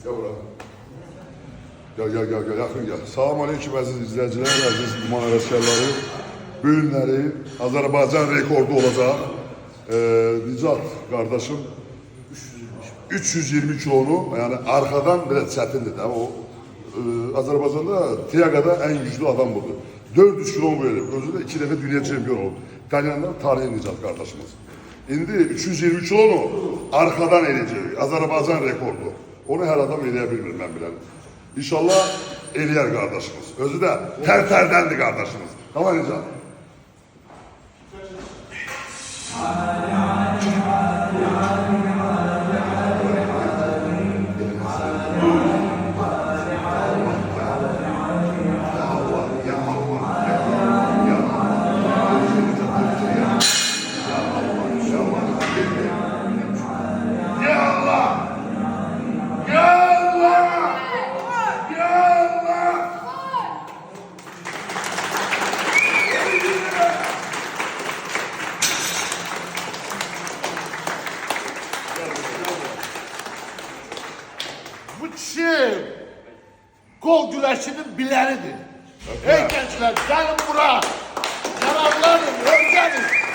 Gel buraya. Gel, yakın gel. Salam aleyküm əziz izləyicilər, əziz idman həvəskarları. Bu günləri Azərbaycan rekordu olacaq. Nicat qardaşım 320 kilonu, yəni arxadan belə çətindir də o. Azərbaycanda Tiaqada ən güclü adam budur. 400 kilonu verir. Özü də 2 dəfə dünya çempionu oldu. İtalyanlar tanıyın Nicat qardaşımız. İndi 320 kilonu arxadan eləyəcək. Azərbaycan rekordu. Onu hər adam eləyə bilmir, mən bilən. İnşallah eləyər qardaşımız. Özü də tər-tərdəndir qardaşımız. Tamam Nicat. Bu kişi gol güləşinin bilenidir. Ey gençler gelin bura. Yanarlanın, özlenin.